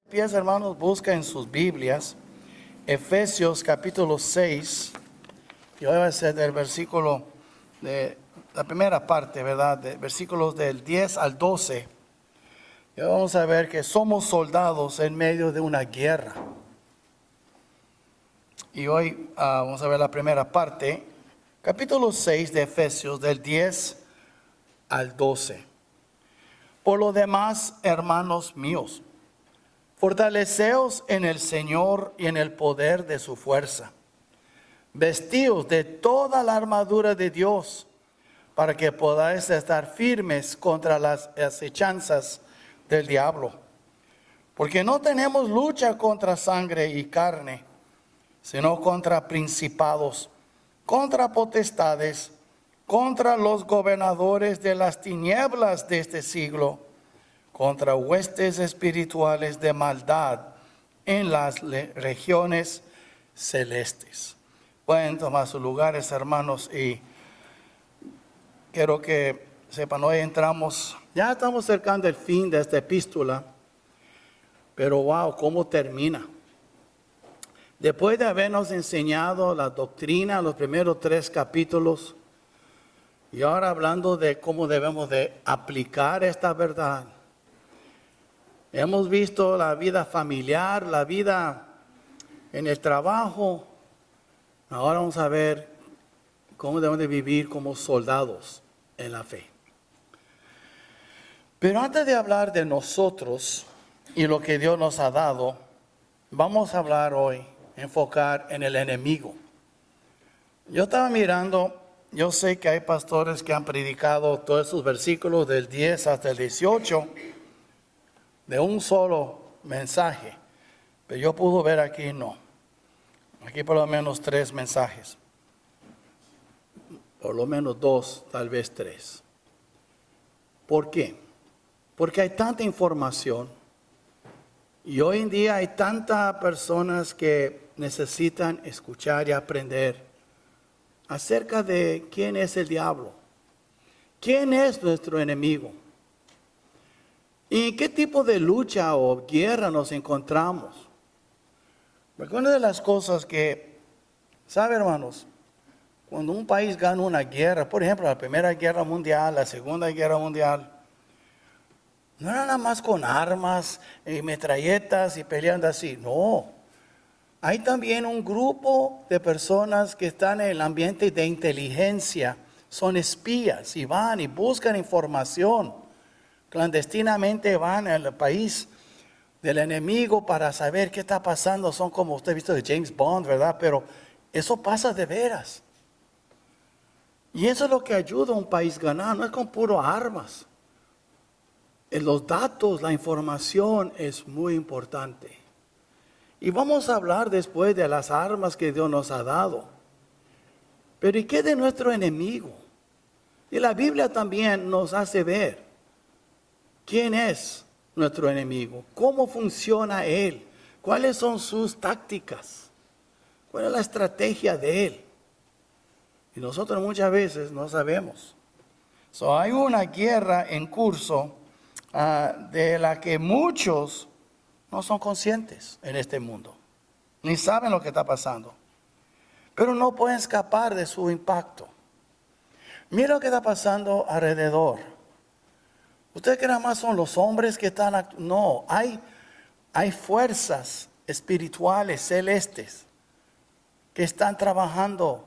Pies, hermanos, busca en sus Biblias Efesios capítulo 6. Y hoy va a ser del versículo de la primera parte, ¿verdad? De versículos del 10 al 12. Y hoy vamos a ver que somos soldados en medio de una guerra. Y hoy vamos a ver la primera parte, capítulo 6 de Efesios, del 10 al 12. Por lo demás, hermanos míos, fortaleceos en el Señor y en el poder de su fuerza. Vestíos de toda la armadura de Dios, para que podáis estar firmes contra las acechanzas del diablo. Porque no tenemos lucha contra sangre y carne, sino contra principados, contra potestades, contra los gobernadores de las tinieblas de este siglo, contra huestes espirituales de maldad en las regiones celestes. Pueden tomar sus lugares, hermanos, y quiero que sepan, hoy ya estamos cercando el fin de esta epístola, pero wow, ¿cómo termina? Después de habernos enseñado la doctrina, los primeros 3 capítulos, y ahora hablando de cómo debemos de aplicar esta verdad. Hemos visto la vida familiar, la vida en el trabajo. Ahora vamos a ver cómo debemos de vivir como soldados en la fe. Pero antes de hablar de nosotros y lo que Dios nos ha dado, vamos a hablar hoy, enfocar en el enemigo. Yo estaba mirando, yo sé que hay pastores que han predicado todos esos versículos del 10 hasta el 18, de un solo mensaje, pero yo pude ver aquí no. Aquí por lo menos 3 mensajes, por lo menos 2, tal vez 3. ¿Por qué? Porque hay tanta información y hoy en día hay tantas personas que necesitan escuchar y aprender acerca de quién es el diablo, quién es nuestro enemigo. ¿Y en qué tipo de lucha o guerra nos encontramos? Porque una de las cosas que, ¿sabe, hermanos? Cuando un país gana una guerra, por ejemplo, la Primera Guerra Mundial, la Segunda Guerra Mundial, no era nada más con armas y metralletas y peleando así, no. Hay también un grupo de personas que están en el ambiente de inteligencia, son espías y van y buscan información. Clandestinamente van al país del enemigo para saber qué está pasando. Son como usted ha visto de James Bond, ¿verdad? Pero eso pasa de veras. Y eso es lo que ayuda a un país a ganar, no es con puro armas. Los datos, la información es muy importante. Y vamos a hablar después de las armas que Dios nos ha dado. Pero ¿y qué de nuestro enemigo? Y la Biblia también nos hace ver quién es nuestro enemigo, cómo funciona él, cuáles son sus tácticas, cuál es la estrategia de él. Y nosotros muchas veces no sabemos. Hay una guerra en curso de la que muchos no son conscientes en este mundo, ni saben lo que está pasando, pero no pueden escapar de su impacto. Mira lo que está pasando alrededor. ¿Ustedes creen nada más son los hombres que están actuando? No, hay fuerzas espirituales, celestes, que están trabajando,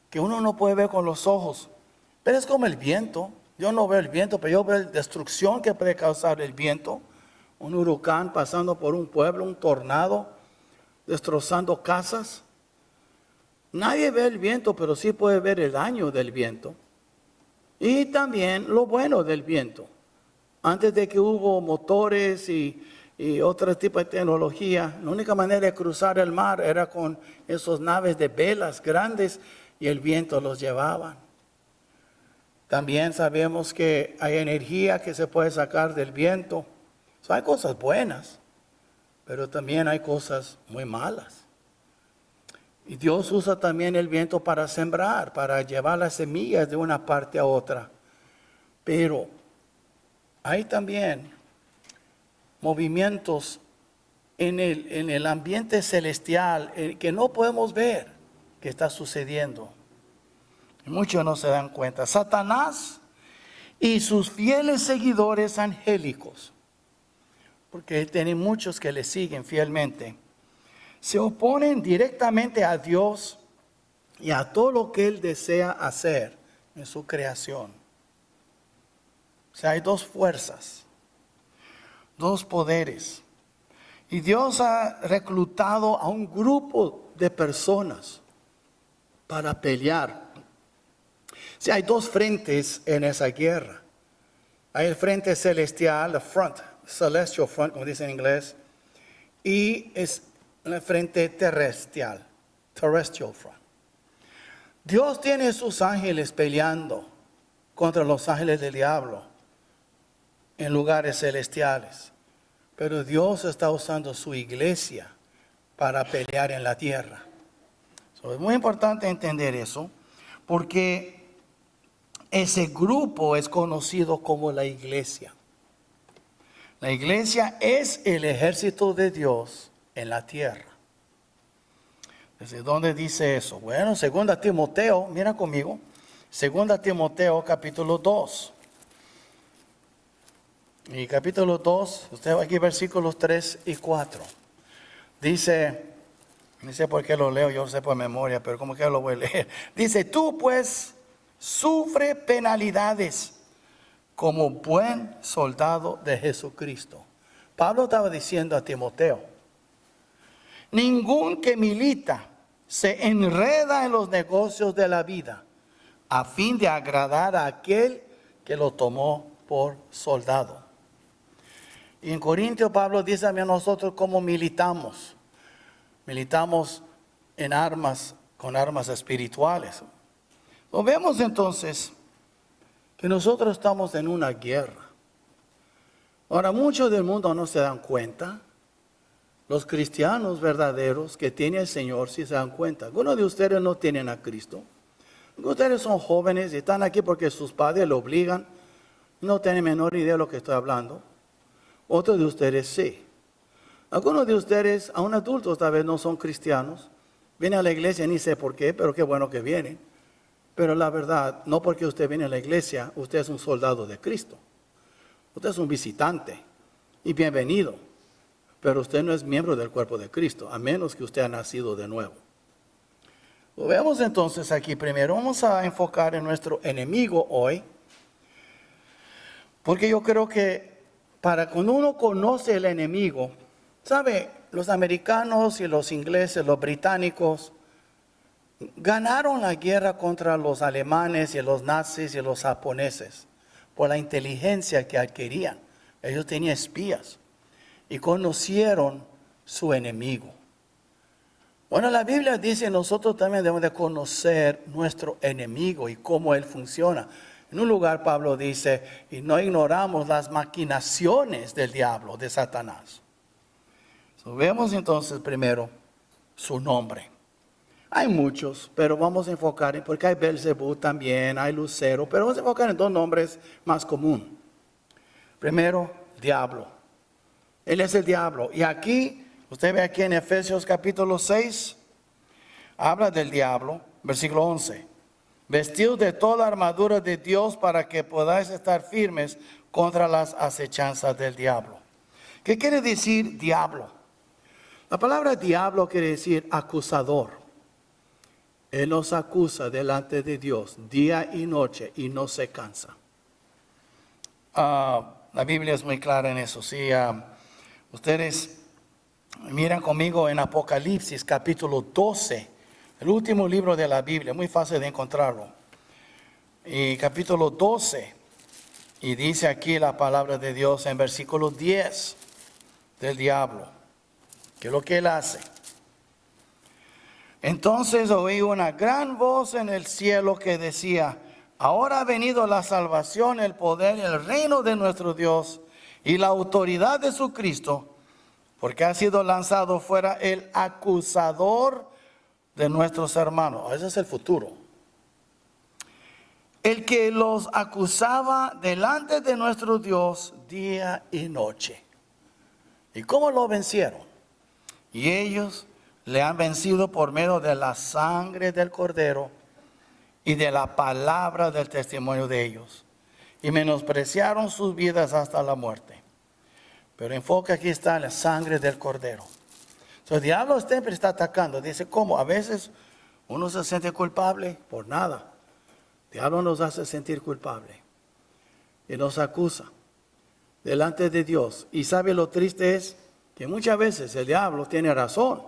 que uno no puede ver con los ojos. Pero es como el viento. Yo no veo el viento, pero yo veo la destrucción que puede causar el viento. Un huracán pasando por un pueblo, un tornado, destrozando casas. Nadie ve el viento, pero sí puede ver el daño del viento. Y también lo bueno del viento. Antes de que hubo motores y otro tipo de tecnología, la única manera de cruzar el mar era con esas naves de velas grandes y el viento los llevaba. También sabemos que hay energía que se puede sacar del viento. Hay cosas buenas, pero también hay cosas muy malas. Y Dios usa también el viento para sembrar, para llevar las semillas de una parte a otra. Pero hay también movimientos en el ambiente celestial que no podemos ver que está sucediendo. Y muchos no se dan cuenta. Satanás y sus fieles seguidores angélicos, porque tiene muchos que le siguen fielmente, se oponen directamente a Dios y a todo lo que Él desea hacer en su creación. O sea, hay dos fuerzas, dos poderes. Y Dios ha reclutado a un grupo de personas para pelear. O sea, hay dos frentes en esa guerra. Hay el frente celestial, the front, celestial front, como dice en inglés, y es el frente terrestrial front. Dios tiene sus ángeles peleando contra los ángeles del diablo en lugares celestiales. Pero Dios está usando su iglesia para pelear en la tierra. Es muy importante entender eso, porque ese grupo es conocido como la iglesia. La iglesia es el ejército de Dios en la tierra. ¿Desde dónde dice eso? Bueno, 2 Timoteo, mira conmigo, 2 Timoteo capítulo 2. Y capítulo 2, usted va aquí versículos 3 y 4. Dice, no sé por qué lo leo, yo sé por memoria, pero como que lo voy a leer. Dice, tú pues sufre penalidades como buen soldado de Jesucristo. Pablo estaba diciendo a Timoteo, ningún que milita se enreda en los negocios de la vida a fin de agradar a aquel que lo tomó por soldado. Y en Corintios Pablo dice a nosotros cómo militamos. Militamos en armas, con armas espirituales. Lo vemos entonces que nosotros estamos en una guerra. Ahora, muchos del mundo no se dan cuenta. Los cristianos verdaderos que tiene el Señor sí se dan cuenta. Algunos de ustedes no tienen a Cristo. Ustedes son jóvenes y están aquí porque sus padres lo obligan. No tienen menor idea de lo que estoy hablando. Otros de ustedes sí. Algunos de ustedes, aún adultos, tal vez no son cristianos. Vienen a la iglesia, ni sé por qué, pero qué bueno que vienen. Pero la verdad, no porque usted viene a la iglesia, usted es un soldado de Cristo. Usted es un visitante y bienvenido. Pero usted no es miembro del cuerpo de Cristo, a menos que usted haya nacido de nuevo. Lo vemos entonces aquí primero. Vamos a enfocar en nuestro enemigo hoy. Porque yo creo que cuando uno conoce el enemigo, ¿sabe? Los americanos y los ingleses, los británicos, ganaron la guerra contra los alemanes y los nazis y los japoneses por la inteligencia que adquirían. Ellos tenían espías y conocieron su enemigo. Bueno, la Biblia dice nosotros también debemos de conocer nuestro enemigo y cómo él funciona. En un lugar Pablo dice, y no ignoramos las maquinaciones del diablo, de Satanás. Vemos entonces primero su nombre. Hay muchos, pero vamos a enfocar, porque hay Belzebú también, hay Lucero, pero vamos a enfocar en dos nombres más comunes. Primero, diablo. Él es el diablo. Y aquí, usted ve aquí en Efesios capítulo 6, habla del diablo, versículo 11. Vestidos de toda la armadura de Dios para que podáis estar firmes contra las acechanzas del diablo. ¿Qué quiere decir diablo? La palabra diablo quiere decir acusador. Él nos acusa delante de Dios día y noche y no se cansa. La Biblia es muy clara en eso. Sí, ustedes miran conmigo en Apocalipsis capítulo 12. El último libro de la Biblia, muy fácil de encontrarlo. Y capítulo 12, y dice aquí la palabra de Dios en versículo 10 del diablo, que es lo que él hace. Entonces oí una gran voz en el cielo que decía, ahora ha venido la salvación, el poder y el reino de nuestro Dios y la autoridad de su Cristo, porque ha sido lanzado fuera el acusador de nuestros hermanos. Ese es el futuro. El que los acusaba delante de nuestro Dios día y noche. ¿Y cómo lo vencieron? Y ellos le han vencido por medio de la sangre del Cordero y de la palabra del testimonio de ellos. Y menospreciaron sus vidas hasta la muerte. Pero enfoque aquí está la sangre del Cordero. Entonces, el diablo siempre está atacando. Dice, ¿cómo? A veces uno se siente culpable por nada. El diablo nos hace sentir culpable. Y nos acusa delante de Dios. Y sabe lo triste es que muchas veces el diablo tiene razón.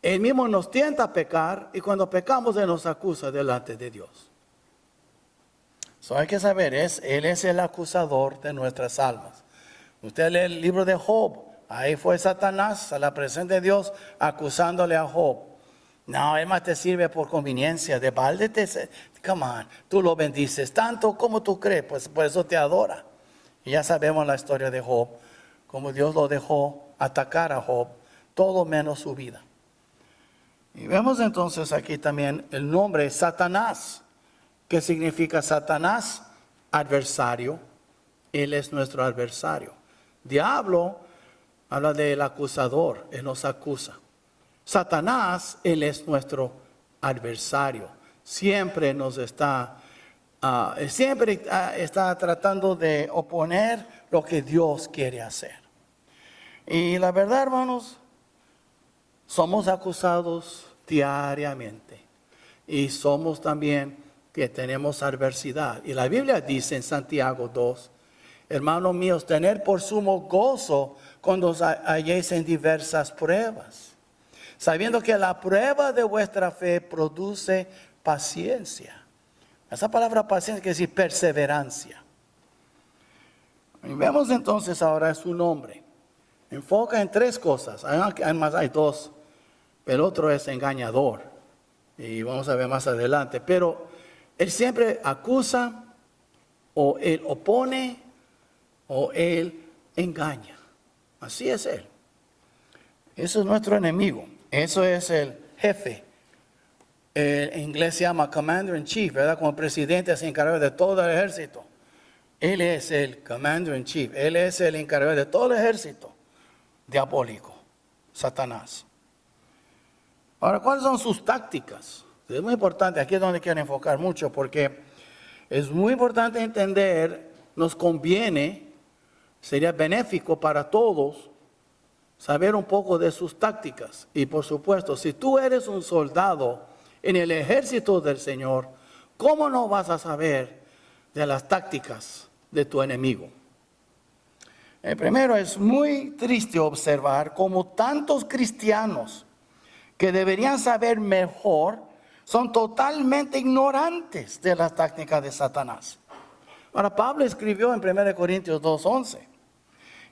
Él mismo nos tienta a pecar y cuando pecamos Él nos acusa delante de Dios. Eso hay que saber, Él es el acusador de nuestras almas. Usted lee el libro de Job, ahí fue Satanás a la presencia de Dios acusándole a Job. No, él más te sirve por conveniencia, de balde come on, tú lo bendices tanto como tú crees, pues por eso te adora. Y ya sabemos la historia de Job, como Dios lo dejó atacar a Job, todo menos su vida. Y vemos entonces aquí también el nombre Satanás. ¿Qué significa Satanás? Adversario. Él es nuestro adversario. Diablo habla del acusador, él nos acusa. Satanás, él es nuestro adversario. Siempre nos está tratando de oponer lo que Dios quiere hacer. Y la verdad, hermanos, somos acusados diariamente. Y somos también que tenemos adversidad. Y la Biblia dice en Santiago 2, hermanos míos, tener por sumo gozo cuando os halléis en diversas pruebas, sabiendo que la prueba de vuestra fe produce paciencia. Esa palabra paciencia quiere decir perseverancia. Y vemos entonces ahora su nombre. Enfoca en tres cosas. Además hay dos, pero otro es engañador. Y vamos a ver más adelante. Pero él siempre acusa, o él opone, o él engaña. Así es él. Eso es nuestro enemigo. Eso es el jefe. En inglés se llama Commander in Chief, ¿verdad? Como presidente se encarga de todo el ejército. Él es el Commander in Chief. Él es el encargado de todo el ejército diabólico, Satanás. Ahora, ¿cuáles son sus tácticas? Es muy importante, aquí es donde quiero enfocar mucho, porque es muy importante entender, nos conviene, sería benéfico para todos, saber un poco de sus tácticas. Y por supuesto, si tú eres un soldado en el ejército del Señor, ¿cómo no vas a saber de las tácticas de tu enemigo? Primero, es muy triste observar cómo tantos cristianos que deberían saber mejor son totalmente ignorantes de las tácticas de Satanás. Ahora, Pablo escribió en 1 Corintios 2:11.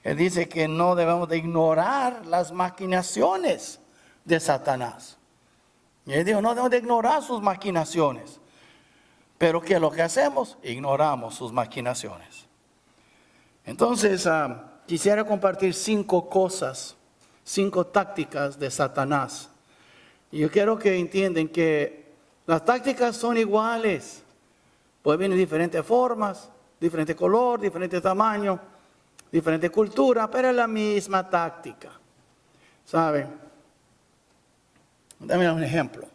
Él dice que no debemos de ignorar las maquinaciones de Satanás. Y él dijo, no debemos de ignorar sus maquinaciones. Pero ¿qué es lo que hacemos? Ignoramos sus maquinaciones. Entonces, quisiera compartir 5 cosas, 5 tácticas de Satanás. Y yo quiero que entiendan que las tácticas son iguales. Pueden venir de diferentes formas, diferente color, diferente tamaño, diferente cultura, pero es la misma táctica. ¿Saben? Dame un ejemplo.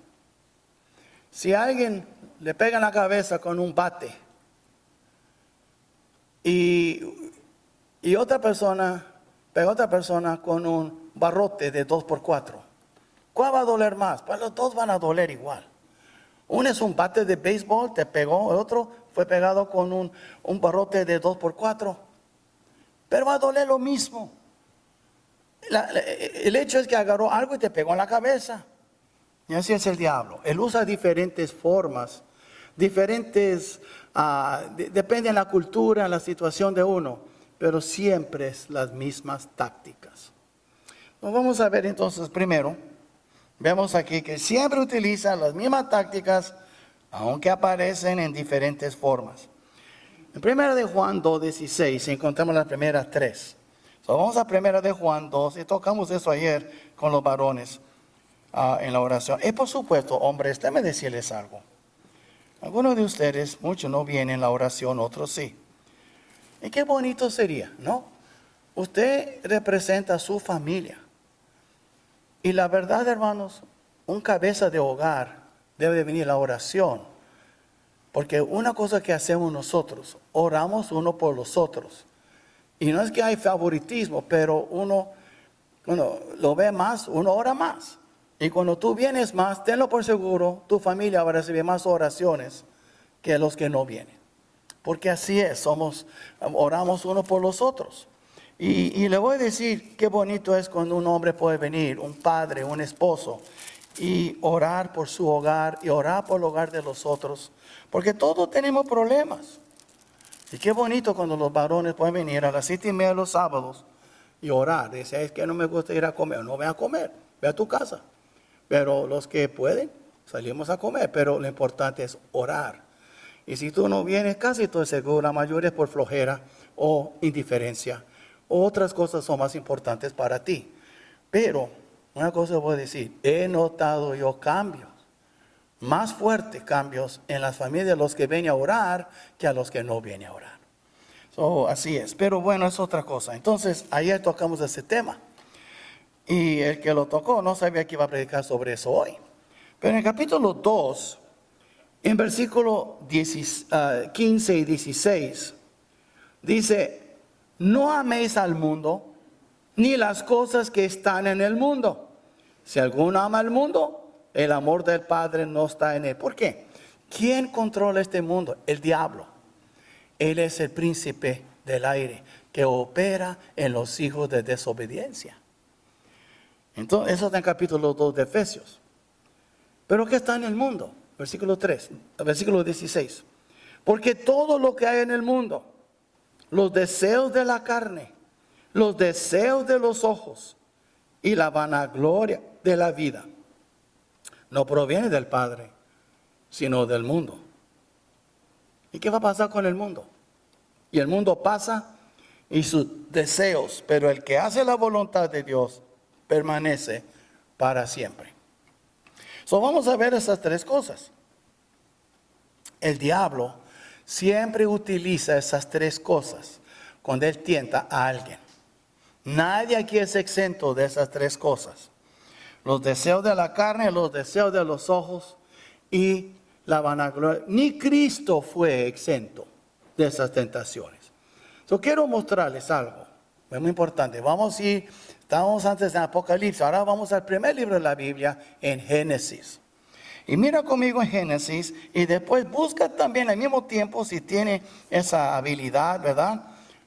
Si a alguien le pega en la cabeza con un bate y otra persona pega a otra persona con un barrote de 2x4, ¿cuál va a doler más? Pues los dos van a doler igual. Uno es un bate de béisbol, te pegó, el otro fue pegado con un barrote de 2x4. Pero va a doler lo mismo. El hecho es que agarró algo y te pegó en la cabeza. Y así es el diablo. Él usa diferentes formas, diferentes, depende de la cultura, la situación de uno, pero siempre es las mismas tácticas. Nos vamos a ver entonces primero. Vemos aquí que siempre utiliza las mismas tácticas, aunque aparecen en diferentes formas. En 1 de Juan 2:16 encontramos las primeras 3. Vamos a 1 de Juan 2 y tocamos eso ayer con los varones en la oración. Y por supuesto, hombres, déjenme decirles algo. Algunos de ustedes, muchos no vienen a la oración, otros sí. Y qué bonito sería, ¿no? Usted representa a su familia. Y la verdad, hermanos, un cabeza de hogar debe venir la oración. Porque una cosa que hacemos nosotros, oramos uno por los otros. Y no es que hay favoritismo, pero uno lo ve más, uno ora más. Y cuando tú vienes más, tenlo por seguro, tu familia va a recibir más oraciones que los que no vienen. Porque así es, oramos uno por los otros. Y le voy a decir qué bonito es cuando un hombre puede venir, un padre, un esposo, y orar por su hogar y orar por el hogar de los otros. Porque todos tenemos problemas. Y qué bonito cuando los varones pueden venir a las 7:30 los sábados y orar. Dice, es que no me gusta ir a comer. No ve a comer, ve a tu casa. Pero los que pueden, salimos a comer. Pero lo importante es orar. Y si tú no vienes, casi todo seguro, la mayoría es por flojera o indiferencia. Otras cosas son más importantes para ti. Pero una cosa voy a decir, he notado yo cambios, más fuertes cambios en las familias de los que vienen a orar que a los que no vienen a orar. Así es, pero bueno, es otra cosa. Entonces, ayer tocamos ese tema. Y el que lo tocó no sabía que iba a predicar sobre eso hoy. Pero en el capítulo 2, en versículo 15 y 16, dice, no améis al mundo, ni las cosas que están en el mundo. Si alguno ama al mundo, el amor del Padre no está en él. ¿Por qué? ¿Quién controla este mundo? El diablo. Él es el príncipe del aire que opera en los hijos de desobediencia. Entonces, eso está en capítulo 2 de Efesios. ¿Pero qué está en el mundo? Versículo 16. Porque todo lo que hay en el mundo, los deseos de la carne, los deseos de los ojos y la vanagloria de la vida, no proviene del Padre, sino del mundo. ¿Y qué va a pasar con el mundo? Y el mundo pasa y sus deseos, pero el que hace la voluntad de Dios permanece para siempre. Vamos a ver esas tres cosas. El diablo siempre utiliza esas tres cosas cuando él tienta a alguien. Nadie aquí es exento de esas tres cosas. Los deseos de la carne, los deseos de los ojos y la vanagloria. Ni Cristo fue exento de esas tentaciones. Quiero mostrarles algo. Es muy importante. Estábamos antes en Apocalipsis. Ahora vamos al primer libro de la Biblia, en Génesis. Y mira conmigo en Génesis y después busca también al mismo tiempo si tiene esa habilidad, ¿verdad?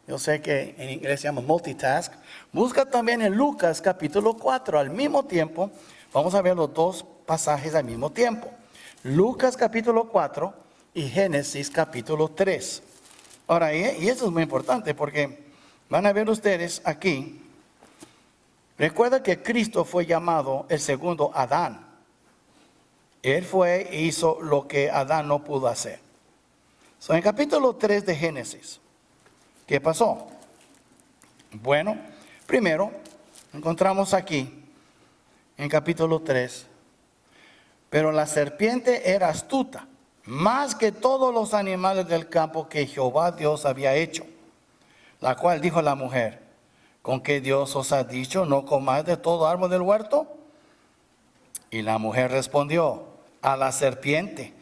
Yo sé que en inglés se llama multitask. Busca también en Lucas capítulo 4 al mismo tiempo. Vamos a ver los dos pasajes al mismo tiempo. Lucas capítulo 4 y Génesis capítulo 3. Ahora, y eso es muy importante porque van a ver ustedes aquí. Recuerda que Cristo fue llamado el segundo Adán. Él fue e hizo lo que Adán no pudo hacer. En capítulo 3 de Génesis, ¿qué pasó? Bueno, primero encontramos aquí, en capítulo 3, pero la serpiente era astuta, más que todos los animales del campo que Jehová Dios había hecho, la cual dijo a la mujer, ¿con qué Dios os ha dicho, no comáis de todo árbol del huerto? Y la mujer respondió a la serpiente,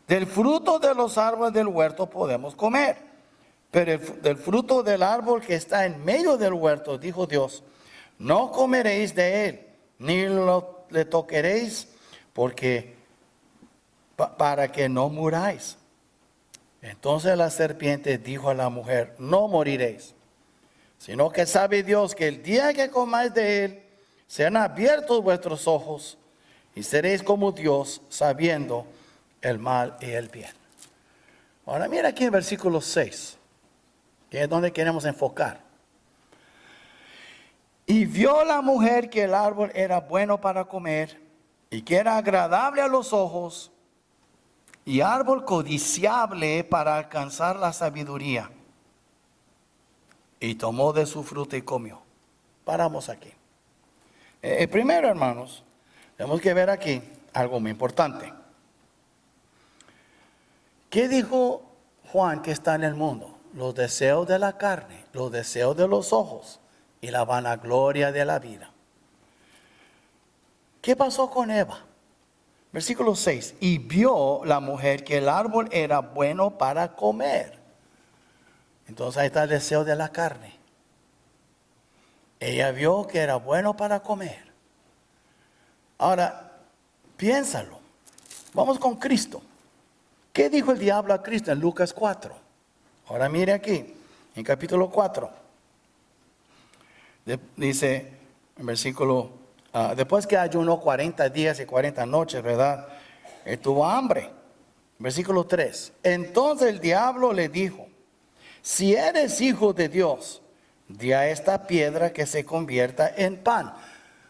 del fruto de los árboles del huerto podemos comer, pero del fruto del árbol que está en medio del huerto, dijo Dios, no comeréis de él, ni le toqueréis, porque para que no muráis. Entonces la serpiente dijo a la mujer, no moriréis, sino que sabe Dios que el día que comáis de él, serán abiertos vuestros ojos, y seréis como Dios, sabiendo el mal y el bien. Ahora mira aquí en versículo 6, que es donde queremos enfocar. Y vio la mujer que el árbol era bueno para comer, y que era agradable a los ojos, y árbol codiciable para alcanzar la sabiduría. Y tomó de su fruta y comió. Paramos aquí. Primero, hermanos, tenemos que ver aquí algo muy importante. ¿Qué dijo Juan que está en el mundo? Los deseos de la carne, los deseos de los ojos y la vanagloria de la vida. ¿Qué pasó con Eva? Versículo 6. Y vio la mujer que el árbol era bueno para comer. Entonces ahí está el deseo de la carne. Ella vio que era bueno para comer. Ahora, piénsalo. Vamos con Cristo. ¿Qué dijo el diablo a Cristo en Lucas 4? Ahora mire aquí, en capítulo 4. Dice, en versículo, después que ayunó 40 días y 40 noches, ¿verdad? Él tuvo hambre. Versículo 3. Entonces el diablo le dijo, si eres hijo de Dios, di a esta piedra que se convierta en pan.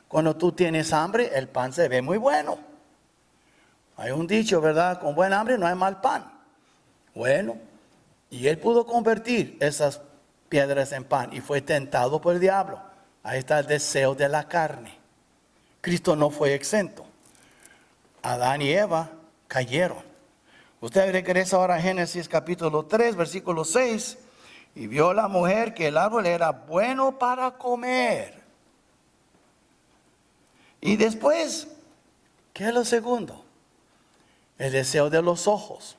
Cuando tú tienes hambre, el pan se ve muy bueno. Hay un dicho, ¿verdad? Con buen hambre no hay mal pan. Bueno, y él pudo convertir esas piedras en pan y fue tentado por el diablo. Ahí está el deseo de la carne. Cristo no fue exento. Adán y Eva cayeron. Usted regresa ahora a Génesis capítulo 3, versículo 6. Y vio la mujer que el árbol era bueno para comer. Y después, ¿qué es lo segundo? El deseo de los ojos.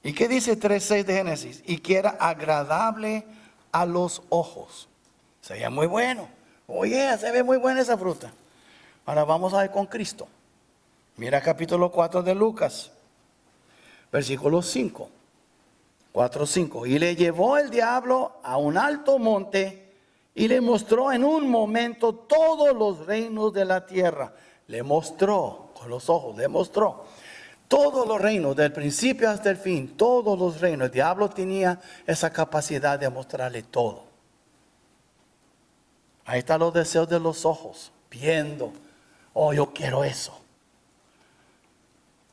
¿Y qué dice 3:6 de Génesis? Y que era agradable a los ojos. Se veía muy bueno. Oye, se ve muy buena esa fruta. Ahora vamos a ver con Cristo. Mira capítulo 4 de Lucas. Versículo 5. 4:5. Y le llevó el diablo a un alto monte y le mostró en un momento todos los reinos de la tierra. Le mostró con los ojos, le mostró todos los reinos, del principio hasta el fin, todos los reinos. El diablo tenía esa capacidad de mostrarle todo. Ahí están los deseos de los ojos, viendo, oh, yo quiero eso.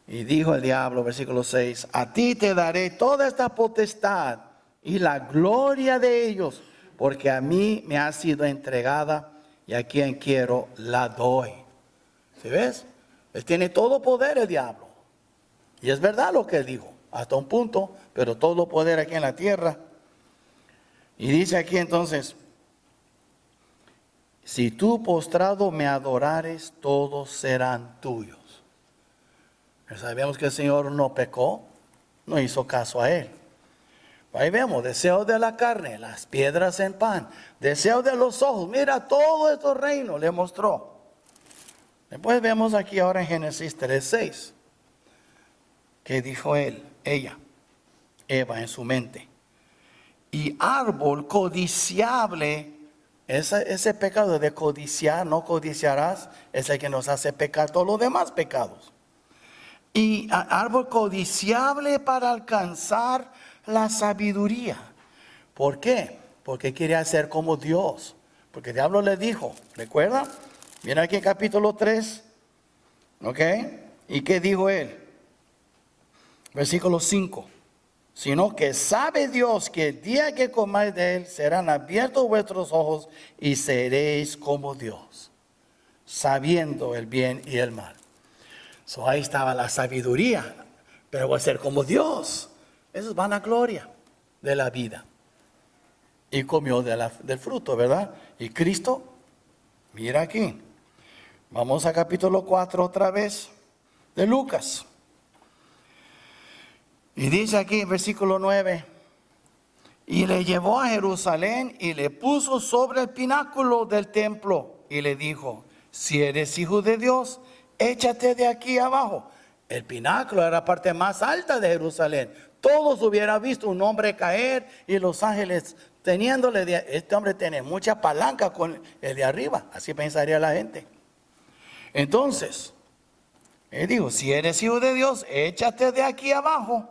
Y dijo el diablo, versículo 6, a ti te daré toda esta potestad y la gloria de ellos, porque a mí me ha sido entregada y a quien quiero la doy. ¿Sí ves? Él tiene todo poder, el diablo. Y es verdad lo que él dijo, hasta un punto, pero todo poder aquí en la tierra. Y dice aquí entonces, si tú postrado me adorares, todos serán tuyos. Pero sabemos que el Señor no pecó, no hizo caso a él. Ahí vemos, deseo de la carne, las piedras en pan, deseo de los ojos, mira todo estos reinos le mostró. Después vemos aquí ahora en Génesis 3:6. Que dijo ella, Eva en su mente. Y árbol codiciable, ese pecado de codiciar, no codiciarás, es el que nos hace pecar todos los demás pecados. Y árbol codiciable para alcanzar la sabiduría. ¿Por qué? Porque quería ser como Dios. Porque el diablo le dijo, ¿recuerda? Mira aquí en capítulo 3, ¿ok? ¿Y qué dijo él? Versículo 5. Sino que sabe Dios que el día que comáis de él serán abiertos vuestros ojos y seréis como Dios, sabiendo el bien y el mal. Ahí estaba la sabiduría, pero voy a ser como Dios. Eso es vanagloria de la vida. Y comió del fruto, ¿verdad? Y Cristo, mira aquí. Vamos a capítulo 4 otra vez de Lucas. Y dice aquí en versículo 9, y le llevó a Jerusalén y le puso sobre el pináculo del templo y le dijo, si eres hijo de Dios, échate de aquí abajo. El pináculo era la parte más alta de Jerusalén. Todos hubieran visto un hombre caer y los ángeles teniéndole, este hombre tiene mucha palanca con el de arriba, así pensaría la gente. Entonces, él dijo, si eres hijo de Dios, échate de aquí abajo.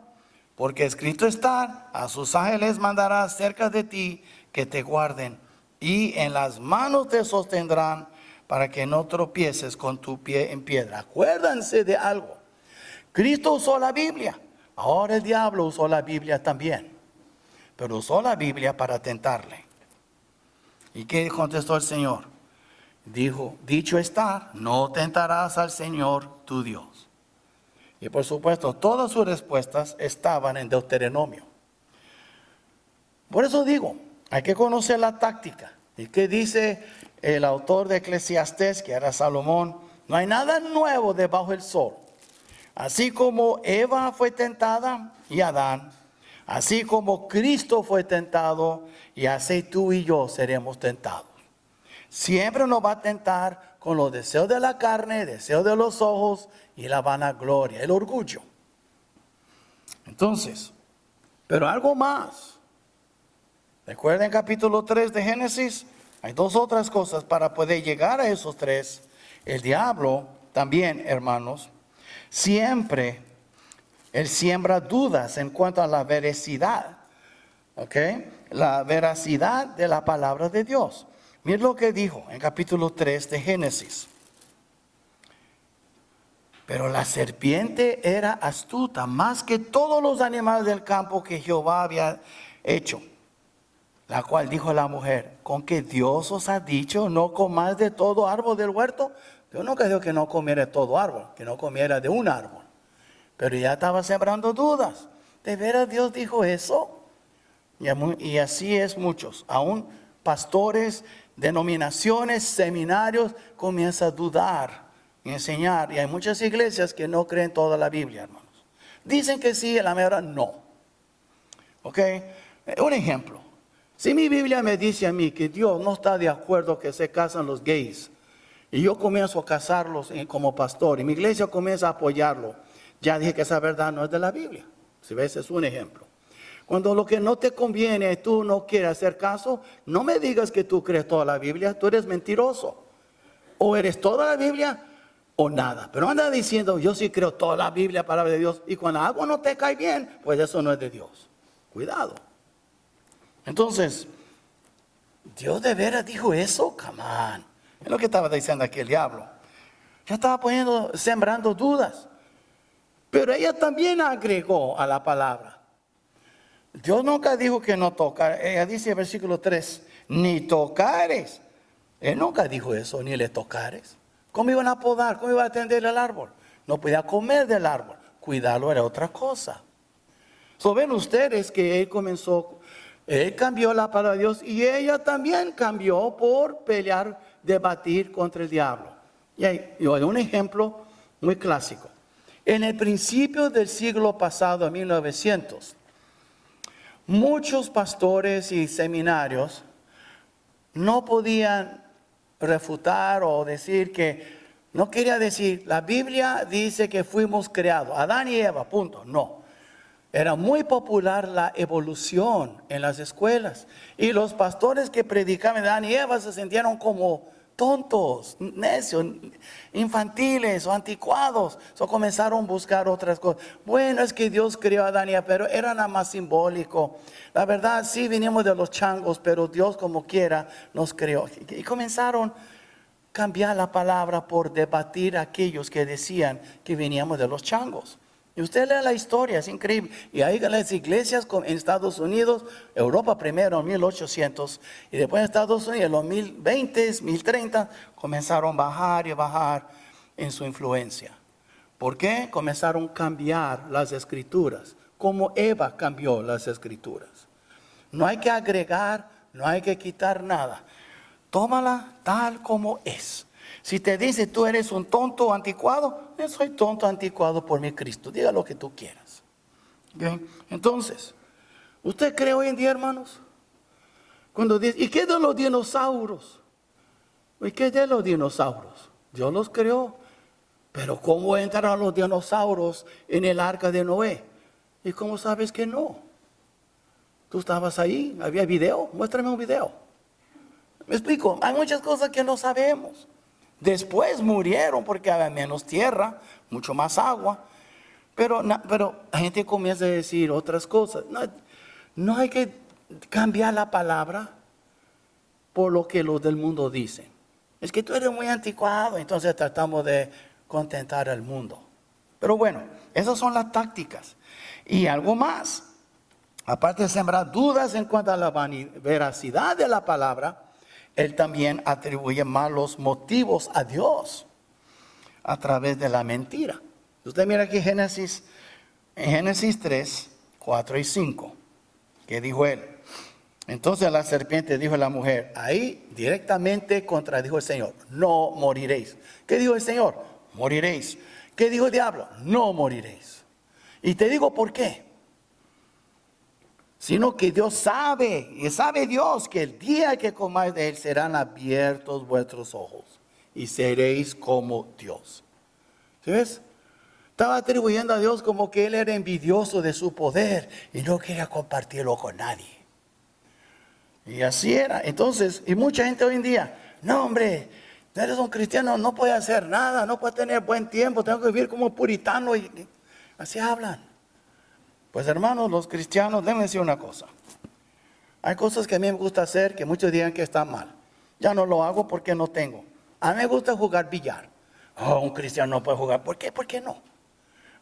Porque escrito está, a sus ángeles mandará cerca de ti que te guarden, y en las manos te sostendrán para que no tropieces con tu pie en piedra. Acuérdense de algo. Cristo usó la Biblia. Ahora el diablo usó la Biblia también. Pero usó la Biblia para tentarle. ¿Y qué contestó el Señor? Dijo, dicho está, no tentarás al Señor tu Dios. Y por supuesto, todas sus respuestas estaban en Deuteronomio. Por eso digo, hay que conocer la táctica. ¿Y qué dice el autor de Eclesiastés, que era Salomón? No hay nada nuevo debajo del sol. Así como Eva fue tentada y Adán, así como Cristo fue tentado y así tú y yo seremos tentados. Siempre nos va a tentar con los deseos de la carne, deseos de los ojos y la vanagloria, el orgullo. Entonces, pero algo más. Recuerden capítulo 3 de Génesis, hay dos otras cosas para poder llegar a esos tres. El diablo también, hermanos, siempre él siembra dudas en cuanto a la veracidad, ¿ok? La veracidad de la palabra de Dios. Miren lo que dijo en capítulo 3 de Génesis. Pero la serpiente era astuta más que todos los animales del campo que Jehová había hecho. La cual dijo a la mujer, ¿con que Dios os ha dicho no comáis de todo árbol del huerto? Dios nunca dijo que no comiera de todo árbol, que no comiera de un árbol. Pero ya estaba sembrando dudas. ¿De veras Dios dijo eso? Y así es muchos. Aún pastores, denominaciones, seminarios comienzan a dudar y enseñar. Y hay muchas iglesias que no creen toda la Biblia, hermanos. Dicen que sí, la mera no. ¿Ok? Un ejemplo. Si mi Biblia me dice a mí que Dios no está de acuerdo que se casan los gays, y yo comienzo a casarlos como pastor, y mi iglesia comienza a apoyarlo, ya dije que esa verdad no es de la Biblia. Si ves, es un ejemplo. Cuando lo que no te conviene, tú no quieres hacer caso, no me digas que tú crees toda la Biblia, tú eres mentiroso. O eres toda la Biblia o nada. Pero anda diciendo, yo sí creo toda la Biblia, palabra de Dios, y cuando algo no te cae bien, pues eso no es de Dios. Cuidado. Entonces, Dios de veras dijo eso, come on. Es lo que estaba diciendo aquí el diablo. Ya estaba sembrando dudas. Pero ella también agregó a la palabra. Dios nunca dijo que no tocar. Ella dice en versículo 3, ni tocares. Él nunca dijo eso, ni le tocares. ¿Cómo iban a podar? ¿Cómo iban a atender el árbol? No podía comer del árbol. Cuidarlo era otra cosa. Ven ustedes que él cambió la palabra de Dios y ella también cambió por pelear, debatir contra el diablo. Y hay un ejemplo muy clásico. En el principio del siglo pasado, en 1900, muchos pastores y seminarios no podían refutar o decir que, no quería decir, la Biblia dice que fuimos creados, Adán y Eva, punto, no. Era muy popular la evolución en las escuelas. Y los pastores que predicaban Adán y Eva se sintieron como tontos, necios, infantiles o anticuados. Comenzaron a buscar otras cosas. Bueno, es que Dios creó a Adán y Eva, pero era nada más simbólico. La verdad, sí vinimos de los changos, pero Dios como quiera nos creó. Y comenzaron a cambiar la palabra por debatir a aquellos que decían que veníamos de los changos. Y usted lee la historia, es increíble. Y ahí las iglesias en Estados Unidos, Europa primero en 1800, y después en Estados Unidos en los 1020, 1030, comenzaron a bajar y bajar en su influencia. ¿Por qué? Comenzaron a cambiar las escrituras, como Eva cambió las escrituras. No hay que agregar, no hay que quitar nada. Tómala tal como es. Si te dice tú eres un tonto anticuado, yo soy tonto anticuado por mi Cristo. Diga lo que tú quieras. ¿Okay? Entonces, ¿usted cree hoy en día, hermanos? Cuando dice, ¿y qué de los dinosaurios? ¿Y qué de los dinosaurios? Dios los creó. Pero ¿cómo entraron los dinosaurios en el arca de Noé? ¿Y cómo sabes que no? Tú estabas ahí, había video, muéstrame un video. Me explico, hay muchas cosas que no sabemos. Después murieron porque había menos tierra, mucho más agua. Pero la gente comienza a decir otras cosas. No hay que cambiar la palabra por lo que los del mundo dicen. Es que tú eres muy anticuado, entonces tratamos de contentar al mundo. Pero bueno, esas son las tácticas. Y algo más. Aparte de sembrar dudas en cuanto a la veracidad de la palabra, él también atribuye malos motivos a Dios a través de la mentira. Usted mira aquí en Génesis 3, 4 y 5. ¿Qué dijo él? Entonces la serpiente dijo a la mujer, ahí directamente contradijo el Señor, no moriréis. ¿Qué dijo el Señor? Moriréis. ¿Qué dijo el diablo? No moriréis. Y te digo por qué. Sino que Dios sabe, y sabe Dios que el día que comáis de él serán abiertos vuestros ojos y seréis como Dios. ¿Sí ves? Estaba atribuyendo a Dios como que él era envidioso de su poder y no quería compartirlo con nadie. Y así era. Entonces, y mucha gente hoy en día, no hombre, eres un cristiano, no puede hacer nada, no puede tener buen tiempo, tengo que vivir como puritano. Y así hablan. Pues hermanos, los cristianos, déjenme decir una cosa. Hay cosas que a mí me gusta hacer que muchos digan que están mal. Ya no lo hago porque no tengo. A mí me gusta jugar billar. Oh, un cristiano no puede jugar. ¿Por qué? ¿Por qué no?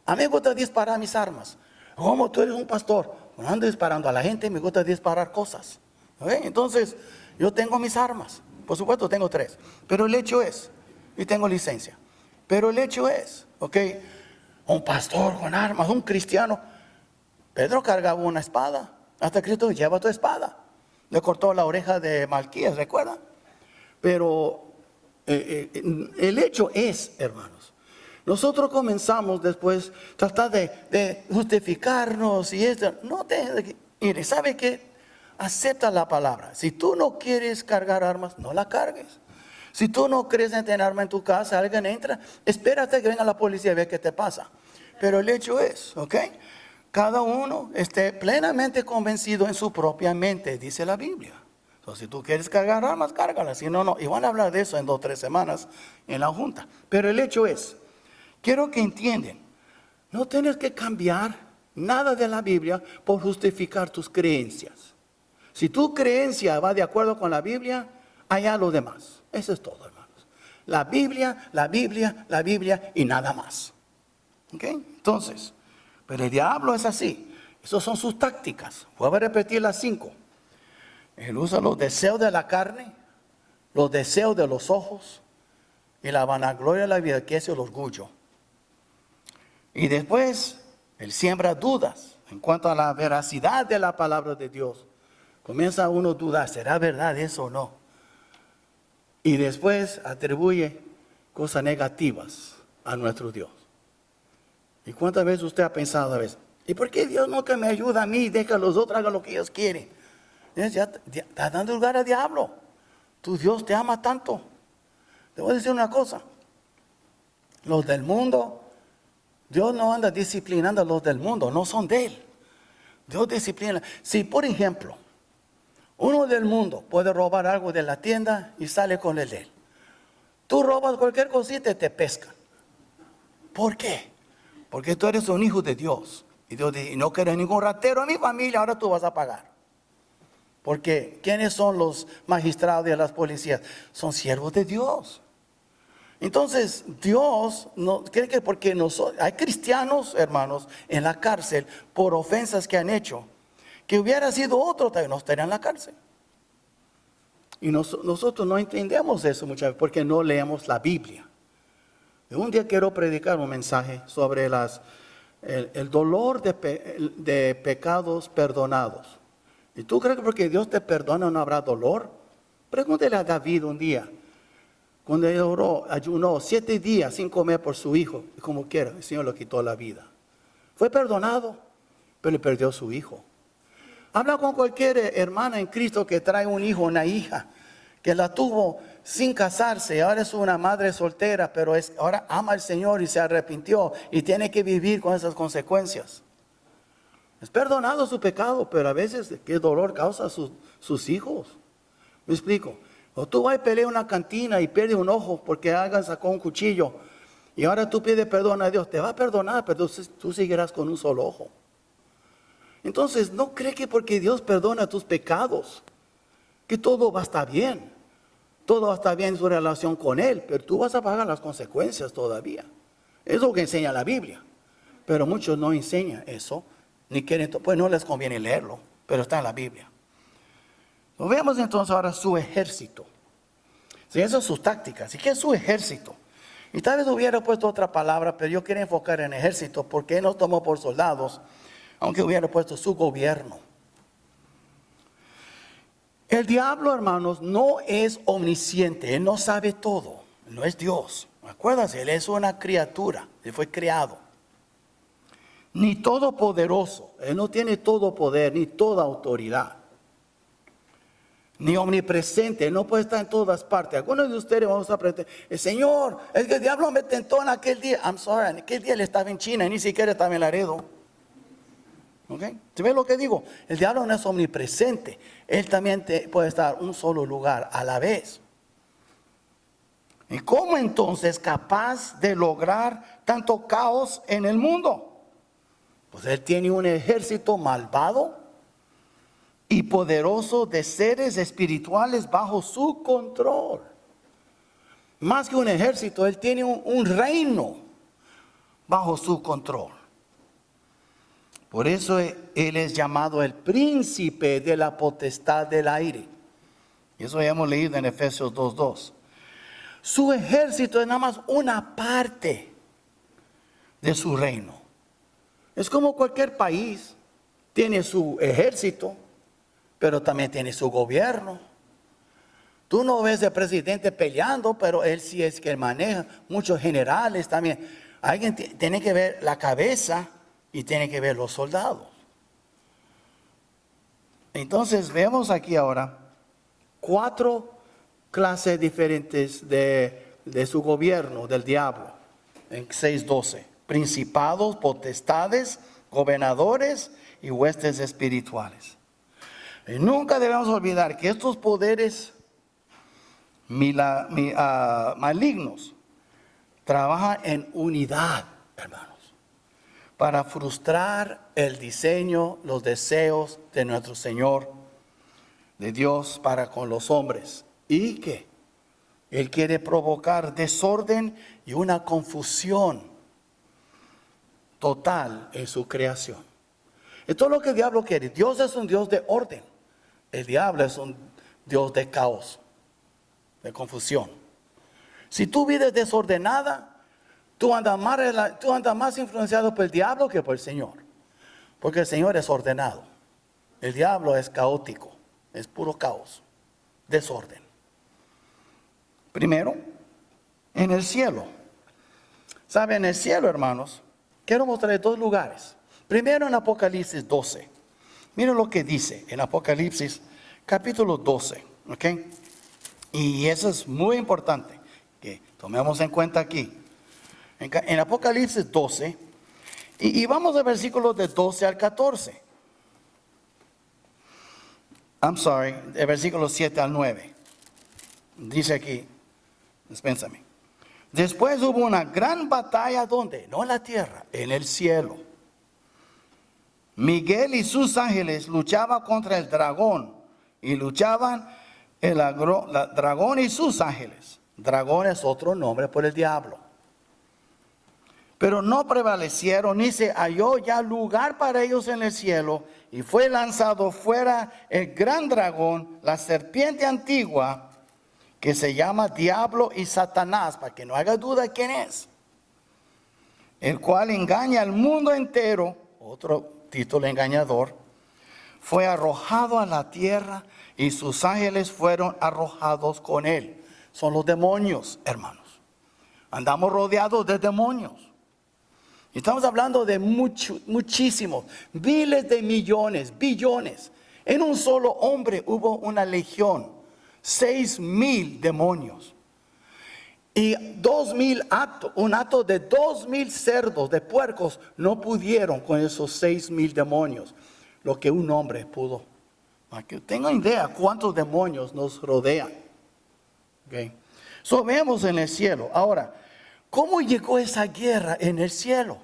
A mí me gusta disparar mis armas. ¿Cómo tú eres un pastor? Cuando ando disparando a la gente, me gusta disparar cosas. ¿Okay? Entonces, yo tengo mis armas. Por supuesto, tengo 3. Pero el hecho es, y tengo licencia. Pero el hecho es, ¿ok? Un pastor con armas, un cristiano. Pedro cargaba una espada. Hasta Cristo lleva tu espada. Le cortó la oreja de Malquías, ¿recuerdan? Pero el hecho es, hermanos, nosotros comenzamos después a tratar de justificarnos y esto. Mire, ¿sabe qué? Acepta la palabra. Si tú no quieres cargar armas, no la cargues. Si tú no crees en tener arma en tu casa, alguien entra, espérate que venga la policía a ver qué te pasa. Pero el hecho es, ¿ok? Cada uno esté plenamente convencido en su propia mente, dice la Biblia. Entonces, si tú quieres cargar armas, cárgalas. Si no, no. Y van a hablar de eso en 2 o 3 semanas en la junta. Pero el hecho es, quiero que entiendan, no tienes que cambiar nada de la Biblia por justificar tus creencias. Si tu creencia va de acuerdo con la Biblia, allá lo demás. Eso es todo, hermanos. La Biblia, la Biblia, la Biblia y nada más. ¿Ok? Entonces, pero el diablo es así. Esas son sus tácticas. Voy a repetir las 5. Él usa los deseos de la carne, los deseos de los ojos y la vanagloria de la vida, que es el orgullo. Y después, él siembra dudas en cuanto a la veracidad de la palabra de Dios. Comienza uno a dudar, ¿será verdad eso o no? Y después atribuye cosas negativas a nuestro Dios. ¿Y cuántas veces usted ha pensado a veces? ¿Y por qué Dios no que me ayuda a mí y deja a los otros hagan lo que ellos quieren? Ya está dando lugar al diablo. Tu Dios te ama tanto. Te voy a decir una cosa. Los del mundo, Dios no anda disciplinando a los del mundo, no son de Él. Dios disciplina. Si por ejemplo, uno del mundo puede robar algo de la tienda y sale con el de él. Tú robas cualquier cosita y te pescan. ¿Por qué? Porque tú eres un hijo de Dios. Y Dios dice, no quieres ningún ratero en mi familia, ahora tú vas a pagar. Porque ¿quiénes son los magistrados de las policías? Son siervos de Dios. Entonces, Dios no cree que porque hay cristianos, hermanos, en la cárcel por ofensas que han hecho, que hubiera sido otro, también no estaría en la cárcel. Y nosotros no entendemos eso muchas veces porque no leemos la Biblia. Y un día quiero predicar un mensaje sobre el dolor de pecados perdonados. ¿Y tú crees que porque Dios te perdona no habrá dolor? Pregúntele a David un día, cuando él oró, ayunó 7 días sin comer por su hijo, y como quiera, el Señor le quitó la vida. Fue perdonado, pero le perdió su hijo. Habla con cualquier hermana en Cristo que trae un hijo o una hija, que la tuvo sin casarse, ahora es una madre soltera, pero ahora ama al Señor y se arrepintió y tiene que vivir con esas consecuencias. Es perdonado su pecado, pero a veces qué dolor causa sus hijos. ¿Me explico? O tú vas y peleas en una cantina y pierdes un ojo porque alguien sacó un cuchillo y ahora tú pides perdón a Dios, te va a perdonar, pero tú seguirás con un solo ojo. Entonces, no cree que porque Dios perdona tus pecados, que todo va a estar bien. Todo va a estar bien en su relación con Él, pero tú vas a pagar las consecuencias todavía. Es lo que enseña la Biblia. Pero muchos no enseñan eso, ni quieren, pues no les conviene leerlo, pero está en la Biblia. Veamos entonces ahora su ejército. Sí, esas son sus tácticas. ¿Y qué es su ejército? Y tal vez hubiera puesto otra palabra, pero yo quiero enfocar en ejército, porque Él nos tomó por soldados, aunque hubiera puesto su gobierno. El diablo, hermanos, no es omnisciente. Él no sabe todo. No es Dios. Acuérdense, él es una criatura. Él fue creado. Ni todopoderoso. Él no tiene todo poder, ni toda autoridad. Ni omnipresente. Él no puede estar en todas partes. Algunos de ustedes vamos a aprender. El Señor, es que el diablo me tentó en aquel día. I'm sorry, en aquel día él estaba en China y ni siquiera estaba en Laredo. ¿Okay? ¿Se ve lo que digo? El diablo no es omnipresente. Él también puede estar en un solo lugar a la vez. ¿Y cómo entonces capaz de lograr tanto caos en el mundo? Pues él tiene un ejército malvado y poderoso de seres espirituales bajo su control. Más que un ejército, él tiene un reino bajo su control. Por eso él es llamado el príncipe de la potestad del aire. Y eso ya hemos leído en Efesios 2:2. Su ejército es nada más una parte de su reino. Es como cualquier país. Tiene su ejército, pero también tiene su gobierno. Tú no ves al presidente peleando, pero él sí es que maneja. Muchos generales también. Alguien tiene que ver la cabeza y tiene que ver los soldados. Entonces vemos aquí ahora 4 clases diferentes de su gobierno, del diablo, en 6:12. Principados, potestades, gobernadores y huestes espirituales. Y nunca debemos olvidar que estos poderes malignos trabajan en unidad, hermanos, para frustrar el diseño, los deseos de nuestro Señor, de Dios para con los hombres. ¿Y qué? Él quiere provocar desorden y una confusión total en su creación. Esto es lo que el diablo quiere. Dios es un Dios de orden. El diablo es un Dios de caos, de confusión. Si tu vida es desordenada, tú andas más influenciado por el diablo que por el Señor. Porque el Señor es ordenado. El diablo es caótico. Es puro caos. Desorden. Primero, en el cielo. ¿Saben? En el cielo, hermanos, quiero mostrarles 2 lugares. Primero en Apocalipsis 12. Miren lo que dice en Apocalipsis capítulo 12. ¿Ok? Y eso es muy importante que tomemos en cuenta aquí. En Apocalipsis 12. Y vamos a versículos de 12 al 14. De versículos 7 al 9. Dice aquí, dispénsame. Después hubo una gran batalla, ¿dónde? No en la tierra, en el cielo. Miguel y sus ángeles luchaban contra el dragón. Y luchaban el dragón y sus ángeles. Dragón es otro nombre por el diablo. Pero no prevalecieron, ni se halló ya lugar para ellos en el cielo, y fue lanzado fuera el gran dragón, la serpiente antigua, que se llama Diablo y Satanás, para que no haga duda quién es, el cual engaña al mundo entero. Otro título engañador. Fue arrojado a la tierra y sus ángeles fueron arrojados con él. Son los demonios, hermanos. Andamos rodeados de demonios. Estamos hablando de muchísimos, miles de millones, billones. En un solo hombre hubo una legión, 6,000 demonios. Y 2,000 un acto de 2,000 cerdos, de puercos, no pudieron con esos 6,000 demonios. Lo que un hombre pudo. Para que tengan idea cuántos demonios nos rodean. Okay. So vemos en el cielo. Ahora, ¿cómo llegó esa guerra en el cielo?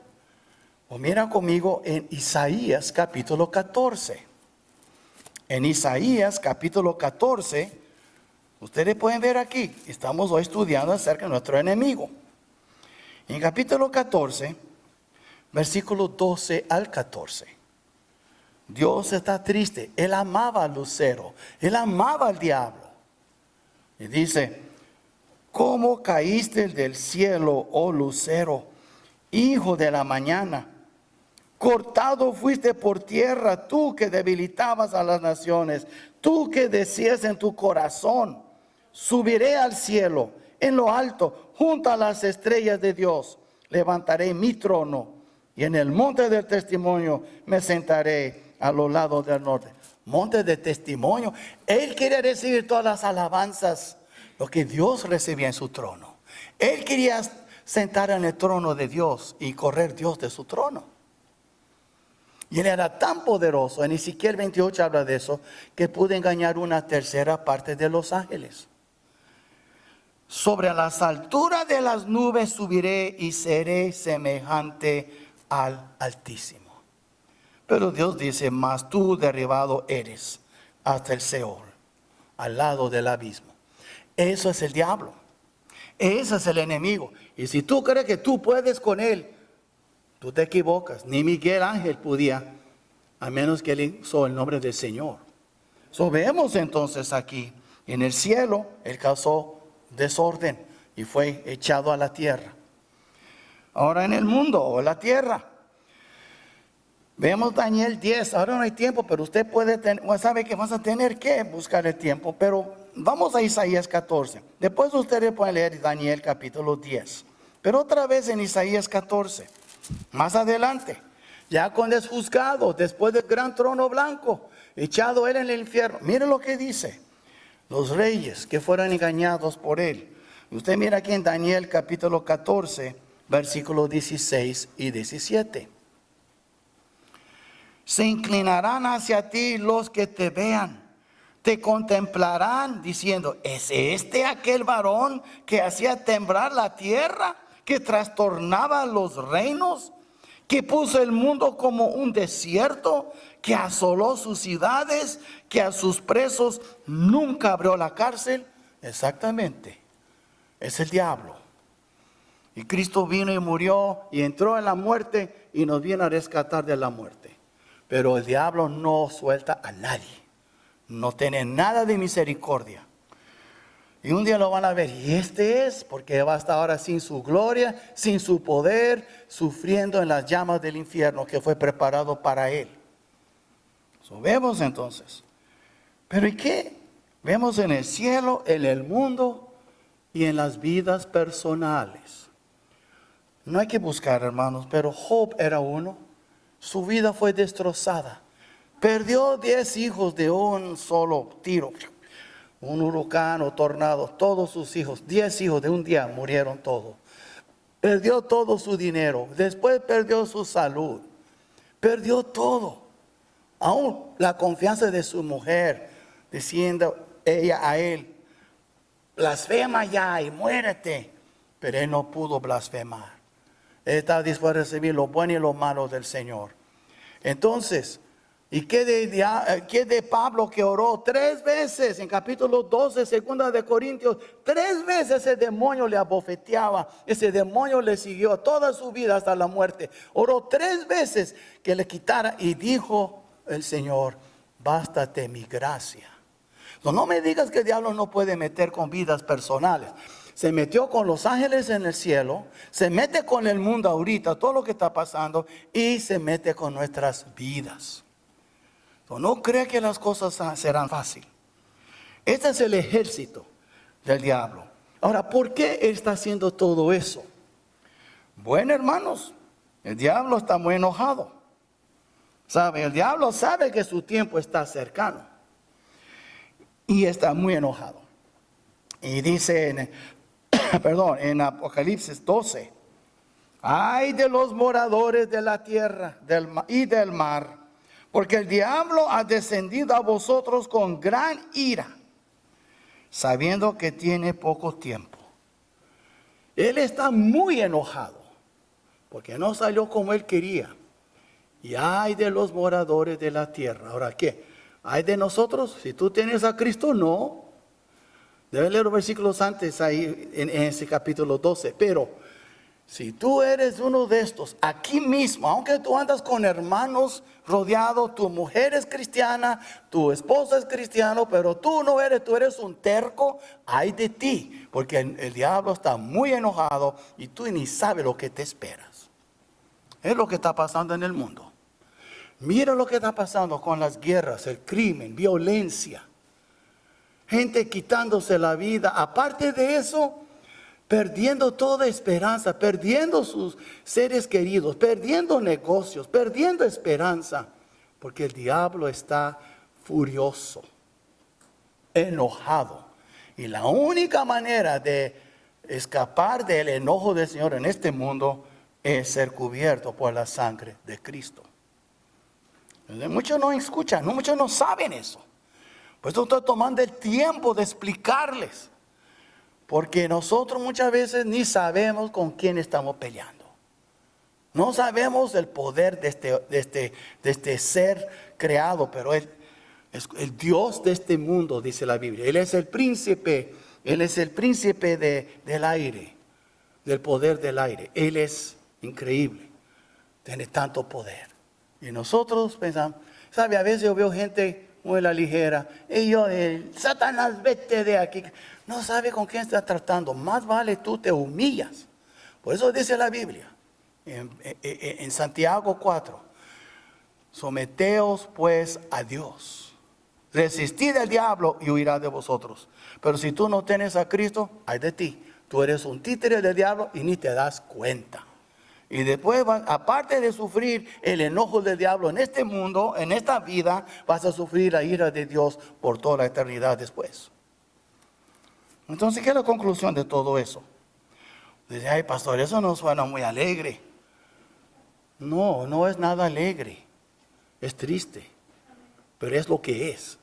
Pues mira conmigo en Isaías capítulo 14. En Isaías capítulo 14, ustedes pueden ver aquí, estamos hoy estudiando acerca de nuestro enemigo. En capítulo 14, versículo 12 al 14. Dios está triste. Él amaba al lucero. Él amaba al diablo. Y dice, ¿cómo caíste del cielo, oh lucero, hijo de la mañana? Cortado fuiste por tierra, tú que debilitabas a las naciones. Tú que decías en tu corazón, subiré al cielo, en lo alto, junto a las estrellas de Dios, levantaré mi trono y en el monte del testimonio me sentaré a los lados del norte. Monte de testimonio. Él quiere recibir todas las alabanzas, lo que Dios recibía en su trono. Él quería sentar en el trono de Dios y correr Dios de su trono. Y él era tan poderoso, en Ezequiel 28 habla de eso, que pudo engañar una tercera parte de los ángeles. Sobre las alturas de las nubes subiré y seré semejante al Altísimo. Pero Dios dice, mas tú derribado eres hasta el Seol, al lado del abismo. Eso es el diablo. Ese es el enemigo. Y si tú crees que tú puedes con él, tú te equivocas. Ni Miguel Ángel podía, a menos que él usó el nombre del Señor. So, vemos entonces aquí, en el cielo, él causó desorden y fue echado a la tierra. Ahora en el mundo o la tierra, vemos Daniel 10. Ahora no hay tiempo, pero usted sabe que vas a tener que buscar el tiempo. Pero vamos a Isaías 14. Después ustedes pueden leer Daniel capítulo 10. Pero otra vez en Isaías 14. Más adelante, ya cuando es juzgado, después del gran trono blanco, echado él en el infierno. Mire lo que dice. Los reyes que fueron engañados por él. Usted mira aquí en Daniel capítulo 14, versículos 16 y 17. Se inclinarán hacia ti los que te vean, te contemplarán diciendo, ¿es este aquel varón que hacía temblar la tierra, que trastornaba los reinos, que puso el mundo como un desierto, que asoló sus ciudades, que a sus presos nunca abrió la cárcel? Exactamente, es el diablo. Y Cristo vino y murió y entró en la muerte y nos viene a rescatar de la muerte. Pero el diablo no suelta a nadie. No tiene nada de misericordia. Y un día lo van a ver. Y este es porque va a estar ahora sin su gloria, sin su poder, sufriendo en las llamas del infierno que fue preparado para él. Eso vemos entonces. Pero ¿y qué? Vemos en el cielo, en el mundo y en las vidas personales. No hay que buscar, hermanos, pero Job era uno. Su vida fue destrozada. Perdió 10 hijos de un solo tiro. Un huracán o tornado, todos sus hijos, 10 hijos de un día murieron todos. Perdió todo su dinero. Después perdió su salud. Perdió todo. Aún la confianza de su mujer, diciendo ella a él, blasfema ya y muérete. Pero él no pudo blasfemar. Él estaba dispuesto a recibir lo bueno y lo malo del Señor. Entonces, ¿y qué de Pablo que oró 3 veces en capítulo 12, segunda de Corintios? 3 veces ese demonio le abofeteaba. Ese demonio le siguió toda su vida hasta la muerte. Oró 3 veces que le quitara y dijo el Señor, bástate mi gracia. No me digas que el diablo no puede meter con vidas personales. Se metió con los ángeles en el cielo, se mete con el mundo ahorita, todo lo que está pasando, y se mete con nuestras vidas. No cree que las cosas serán fáciles. Este es el ejército del diablo. Ahora, ¿por qué él está haciendo todo eso? Bueno, hermanos, el diablo está muy enojado. ¿Sabe? El diablo sabe que su tiempo está cercano. Y está muy enojado. Y dice en Apocalipsis 12, ay de los moradores de la tierra y del mar, porque el diablo ha descendido a vosotros con gran ira, sabiendo que tiene poco tiempo. Él está muy enojado, porque no salió como él quería. Y ay de los moradores de la tierra. Ahora, ¿qué? Ay de nosotros, si tú tienes a Cristo, no. Deben leer los versículos antes ahí en ese capítulo 12. Pero si tú eres uno de estos, aquí mismo, aunque tú andas con hermanos rodeados, tu mujer es cristiana, tu esposa es cristiano, pero tú no eres, tú eres un terco, ay de ti. Porque el diablo está muy enojado y tú ni sabes lo que te esperas. Es lo que está pasando en el mundo. Mira lo que está pasando con las guerras, el crimen, violencia. gente quitándose la vida. Aparte de eso, perdiendo toda esperanza, perdiendo sus seres queridos, perdiendo negocios, perdiendo esperanza, porque el diablo está furioso, enojado. Y la única manera de escapar del enojo del Señor en este mundo es ser cubierto por la sangre de Cristo. Muchos no escuchan, muchos no saben eso. Por eso estoy tomando el tiempo de explicarles. Porque nosotros muchas veces ni sabemos con quién estamos peleando. No sabemos el poder de este ser creado, pero Él es el Dios de este mundo, dice la Biblia. Él es el príncipe del aire, del poder del aire. Él es increíble, tiene tanto poder. Y nosotros pensamos, ¿sabe? A veces yo veo gente muy a la ligera, y yo, Satanás, vete de aquí. No sabe con quién está tratando. Más vale tú te humillas. Por eso dice la Biblia, en Santiago 4, someteos pues a Dios. Resistid al diablo y huirá de vosotros. Pero si tú no tienes a Cristo, ay de ti. Tú eres un títere del diablo y ni te das cuenta. Y después, aparte de sufrir el enojo del diablo en este mundo, en esta vida, vas a sufrir la ira de Dios por toda la eternidad después. Entonces, ¿qué es la conclusión de todo eso? Dice, ay pastor, eso no suena muy alegre. No, no es nada alegre. Es triste, pero es lo que es.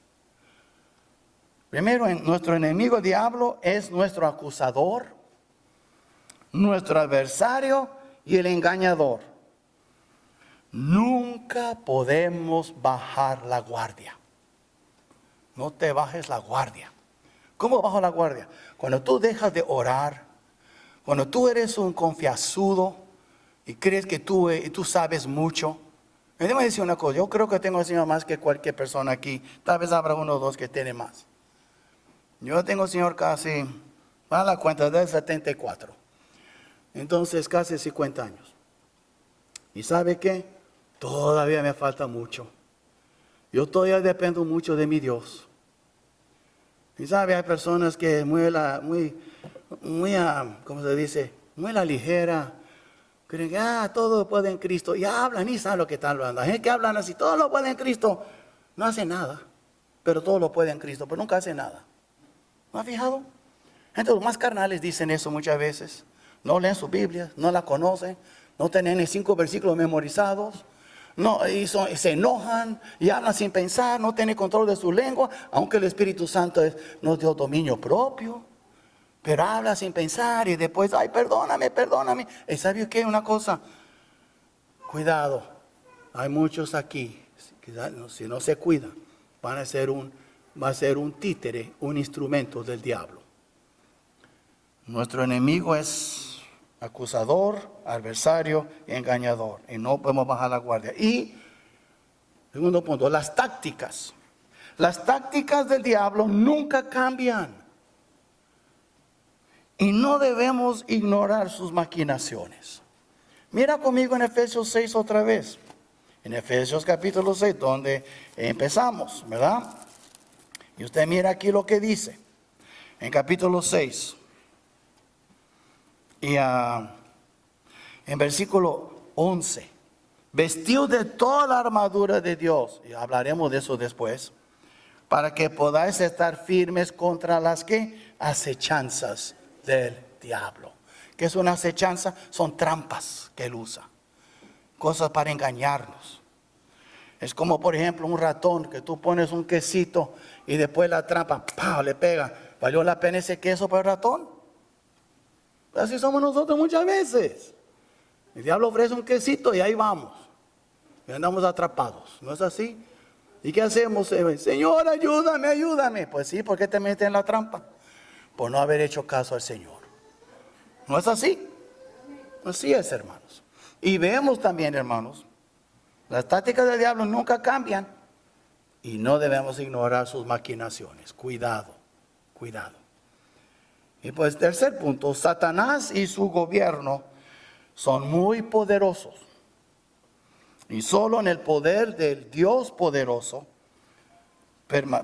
Primero, nuestro enemigo el diablo es nuestro acusador, nuestro adversario y el engañador. Nunca podemos bajar la guardia. No te bajes la guardia. ¿Cómo bajo la guardia? Cuando tú dejas de orar, cuando tú eres un confianzudo y crees que tú sabes mucho. Déjame decir una cosa, yo creo que tengo al Señor más que cualquier persona aquí. Tal vez habrá uno o dos que tiene más. Yo tengo al Señor casi, a la cuenta del 74. Entonces casi 50 años. ¿Y sabe qué? Todavía me falta mucho. Yo todavía dependo mucho de mi Dios. Y sabe, hay personas que ¿cómo se dice? Muy a la ligera. Creen que todo lo puede en Cristo. Y hablan y saben lo que están hablando. Hay gente que hablan así, todo lo puede en Cristo. No hace nada. Pero todo lo puede en Cristo, pero nunca hace nada. ¿No ha fijado? Entonces los más carnales dicen eso muchas veces. No leen su Biblia, no la conocen, no tienen ni 5 versículos memorizados. No, y se enojan y hablan sin pensar, no tienen control de su lengua, aunque el Espíritu Santo nos dio dominio propio. Pero habla sin pensar y después, ay, perdóname. ¿Y sabe qué? Una cosa, cuidado, hay muchos aquí, si no se cuidan, va a ser un títere, un instrumento del diablo. Nuestro enemigo es acusador, adversario y engañador. Y no podemos bajar la guardia. Y, segundo punto, las tácticas. Las tácticas del diablo nunca cambian. Y no debemos ignorar sus maquinaciones. Mira conmigo en Efesios 6 otra vez. En Efesios capítulo 6, donde empezamos, ¿verdad? Y usted mira aquí lo que dice. En capítulo 6. Y en versículo 11, vestidos de toda la armadura de Dios, y hablaremos de eso después, para que podáis estar firmes contra las acechanzas del diablo. ¿Qué es una acechanza? Son trampas que él usa, cosas para engañarnos. Es como por ejemplo un ratón, que tú pones un quesito y después la trampa, ¡pah!, le pega. ¿Valió la pena ese queso para el ratón? Así somos nosotros muchas veces. El diablo ofrece un quesito y ahí vamos. Y andamos atrapados. ¿No es así? ¿Y qué hacemos? Señor, ayúdame. Pues sí, ¿por qué te metes en la trampa? Por no haber hecho caso al Señor. ¿No es así? Así es, hermanos. Y vemos también, hermanos, las tácticas del diablo nunca cambian. Y no debemos ignorar sus maquinaciones. Cuidado. Y pues tercer punto, Satanás y su gobierno son muy poderosos. Y solo en el poder del Dios poderoso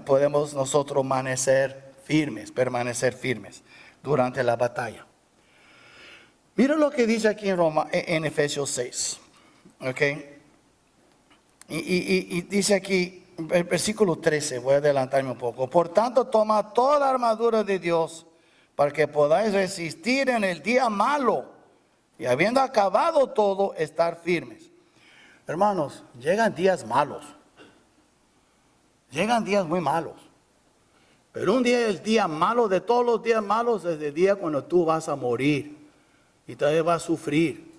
podemos nosotros permanecer firmes, permanecer firmes durante la batalla. Mira lo que dice aquí en Efesios 6. ¿Ok? Y dice aquí, el versículo 13, voy a adelantarme un poco. Por tanto, toma toda la armadura de Dios para que podáis resistir en el día malo y habiendo acabado todo, estar firmes. Hermanos, llegan días malos. Llegan días muy malos. Pero un día, el día malo de todos los días malos, es el día cuando tú vas a morir. Y tal vez vas a sufrir.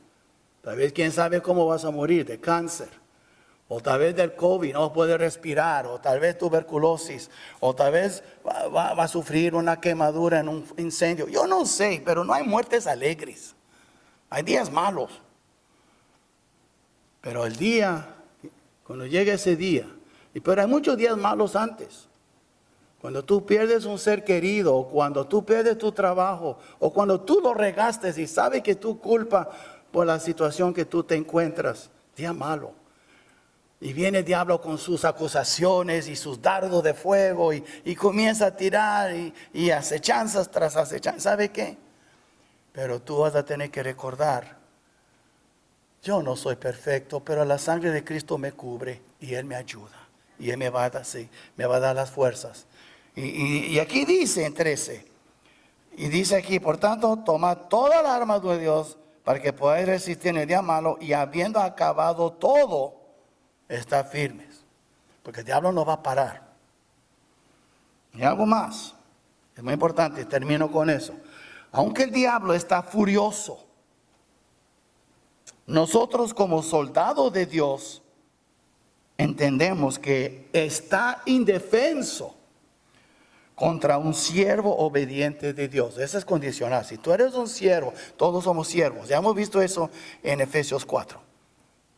Tal vez quién sabe cómo vas a morir, de cáncer. O tal vez del COVID, no puedes respirar. O tal vez tuberculosis. O tal vez va a sufrir una quemadura en un incendio. Yo no sé, pero no hay muertes alegres. Hay días malos. Pero el día, cuando llegue ese día, pero hay muchos días malos antes. Cuando tú pierdes un ser querido, o cuando tú pierdes tu trabajo, o cuando tú lo regaste y sabes que tú culpa por la situación que tú te encuentras, día malo. Y viene el diablo con sus acusaciones y sus dardos de fuego y comienza a tirar y acechanzas tras acechanzas. ¿Sabe qué? Pero tú vas a tener que recordar, yo no soy perfecto, pero la sangre de Cristo me cubre y Él me ayuda. Y Él me va a dar las fuerzas. Y aquí dice en 13, y dice aquí, por tanto, tomad toda la armadura de Dios para que podáis resistir en el día malo y habiendo acabado todo, estar firmes. Porque el diablo no va a parar. Y algo más, es muy importante, termino con eso. Aunque el diablo está furioso, nosotros como soldados de Dios entendemos que está indefenso contra un siervo obediente de Dios. Eso es condicional. Si tú eres un siervo, todos somos siervos. Ya hemos visto eso en Efesios 4.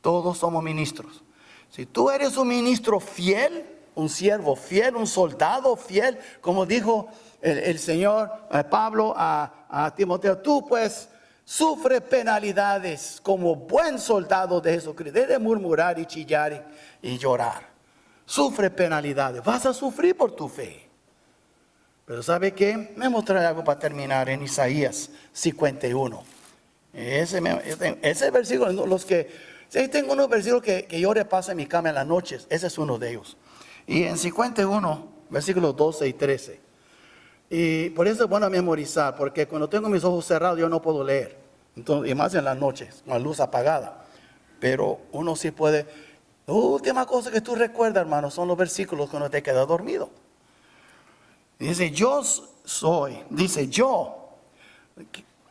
Todos somos ministros. Si tú eres un ministro fiel, un siervo fiel, un soldado fiel, como dijo el Señor Pablo a Timoteo, tú pues sufre penalidades como buen soldado de Jesucristo. Debe murmurar y chillar y llorar. Sufre penalidades. Vas a sufrir por tu fe. Pero ¿sabe qué? Me mostraré algo para terminar en Isaías 51. Ese versículo, tengo unos versículos que yo repaso en mi cama en las noches. Ese es uno de ellos. Y en 51, versículos 12 y 13. Y por eso es bueno memorizar, porque cuando tengo mis ojos cerrados yo no puedo leer. Entonces, y más en las noches, con la luz apagada. Pero uno sí puede. La última cosa que tú recuerdas, hermano, son los versículos cuando te quedas dormido. Dice, yo,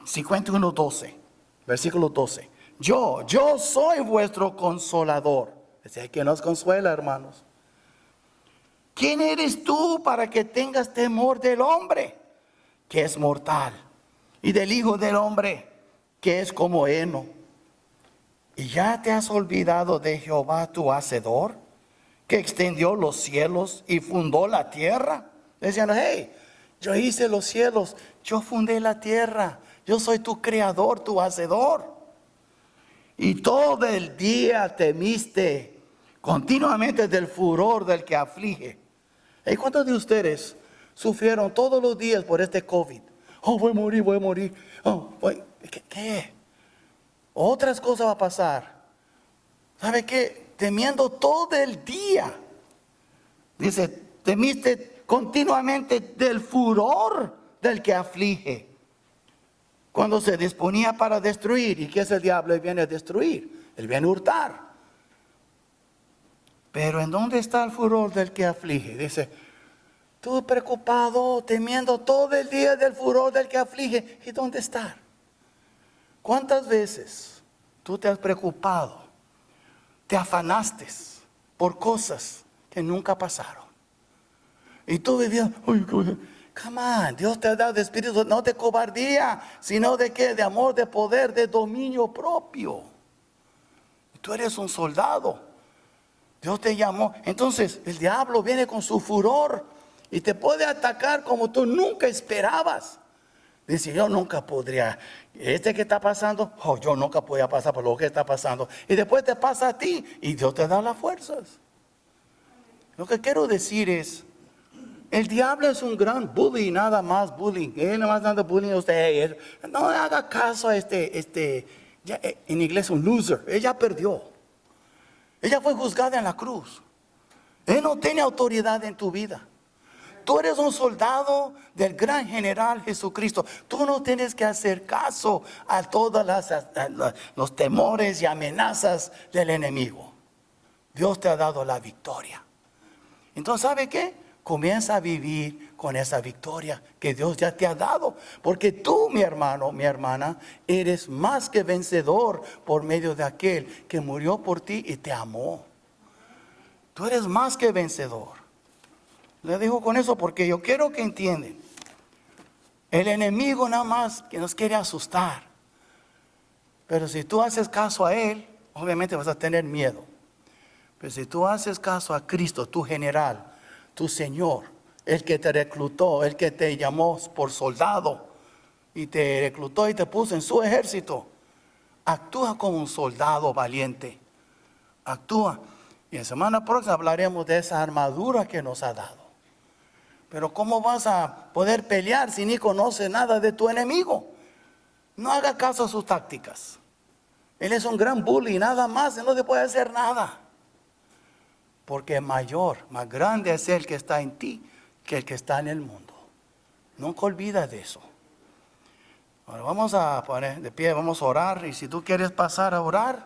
51, 12, versículo 12. Yo soy vuestro consolador. Es el que nos consuela, hermanos. ¿Quién eres tú para que tengas temor del hombre, que es mortal, y del Hijo del Hombre, que es como heno? ¿Y ya te has olvidado de Jehová tu Hacedor, que extendió los cielos y fundó la tierra? Decían, hey, yo hice los cielos, yo fundé la tierra, yo soy tu creador, tu hacedor. Y todo el día temiste continuamente del furor del que aflige. ¿Y cuántos de ustedes sufrieron todos los días por este COVID? Oh, voy a morir. Oh, ¿qué? Otras cosas va a pasar. ¿Sabe qué? Temiendo todo el día. Dice, temiste continuamente del furor del que aflige. Cuando se disponía para destruir. ¿Y qué es el diablo? Él viene a destruir. Él viene a hurtar. Pero ¿en dónde está el furor del que aflige? Dice, tú preocupado, temiendo todo el día del furor del que aflige. ¿Y dónde está? ¿Cuántas veces tú te has preocupado, te afanaste por cosas que nunca pasaron? Y tú vivías, come on, Dios te ha dado espíritu no de cobardía, sino de qué, de amor, de poder, de dominio propio. Tú eres un soldado. Dios te llamó. Entonces el diablo viene con su furor y te puede atacar como tú nunca esperabas. Dice, yo nunca podría, que está pasando, yo nunca podía pasar por lo que está pasando. Y después te pasa a ti y Dios te da las fuerzas. Lo que quiero decir es, El diablo es un gran bully, nada más bullying. Él nada más anda bullying a usted. No haga caso a en inglés un loser. Ella perdió. Ella fue juzgada en la cruz. Él no tiene autoridad en tu vida. Tú eres un soldado del gran general Jesucristo. Tú no tienes que hacer caso a todos los temores y amenazas del enemigo. Dios te ha dado la victoria. Entonces, ¿sabe qué? Comienza a vivir con esa victoria que Dios ya te ha dado. Porque tú, mi hermano, mi hermana, eres más que vencedor por medio de aquel que murió por ti y te amó. Tú eres más que vencedor. Le digo con eso porque yo quiero que entiendan. El enemigo nada más que nos quiere asustar. Pero si tú haces caso a él, obviamente vas a tener miedo. Pero si tú haces caso a Cristo, tu general, tu Señor, el que te reclutó, el que te llamó por soldado y te reclutó y te puso en su ejército, actúa como un soldado valiente. Actúa. Y la semana próxima hablaremos de esa armadura que nos ha dado. Pero ¿cómo vas a poder pelear si ni conoces nada de tu enemigo? No haga caso a sus tácticas. Él es un gran bully, nada más, él no te puede hacer nada. Porque mayor, más grande es el que está en ti que el que está en el mundo. Nunca olvides de eso. Ahora vamos a poner de pie, vamos a orar. Y si tú quieres pasar a orar,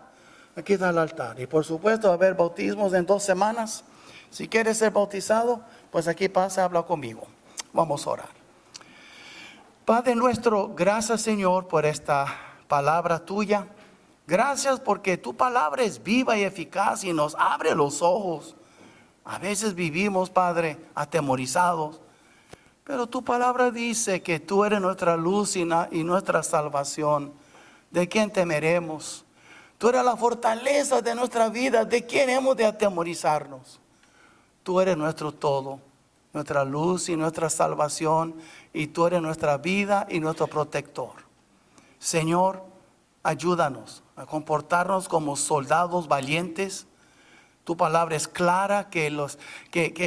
aquí está el altar. Y por supuesto va a haber bautismos en 2 semanas. Si quieres ser bautizado, pues aquí pasa, habla conmigo. Vamos a orar. Padre nuestro, gracias Señor por esta palabra tuya. Gracias porque tu palabra es viva y eficaz y nos abre los ojos. A veces vivimos, Padre, atemorizados. Pero tu palabra dice que tú eres nuestra luz y nuestra salvación. ¿De quién temeremos? Tú eres la fortaleza de nuestra vida. ¿De quién hemos de atemorizarnos? Tú eres nuestro todo, nuestra luz y nuestra salvación, y tú eres nuestra vida y nuestro protector. Señor, ayúdanos a comportarnos como soldados valientes. Tu palabra es clara que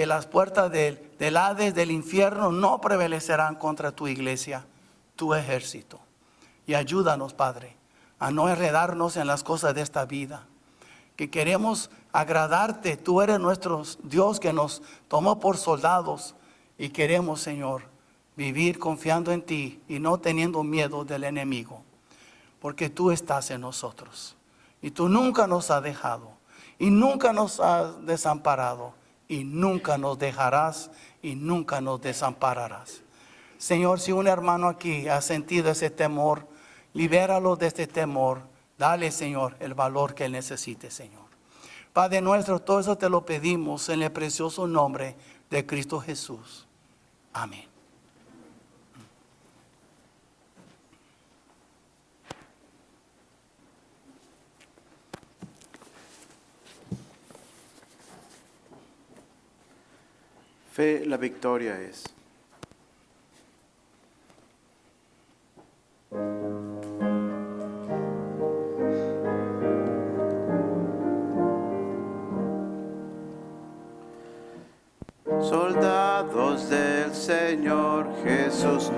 las puertas del Hades, del infierno, no prevalecerán contra tu iglesia, tu ejército. Y ayúdanos, Padre, a no enredarnos en las cosas de esta vida. Que queremos agradarte. Tú eres nuestro Dios que nos tomó por soldados. Y queremos, Señor, vivir confiando en ti y no teniendo miedo del enemigo. Porque tú estás en nosotros. Y tú nunca nos has dejado. Y nunca nos has desamparado. Y nunca nos dejarás. Y nunca nos desampararás. Señor, si un hermano aquí ha sentido ese temor, libéralo de este temor. Dale, Señor, el valor que él necesite, Señor. Padre nuestro, todo eso te lo pedimos en el precioso nombre de Cristo Jesús. Amén. Fe, la victoria es. Soldados del Señor Jesús,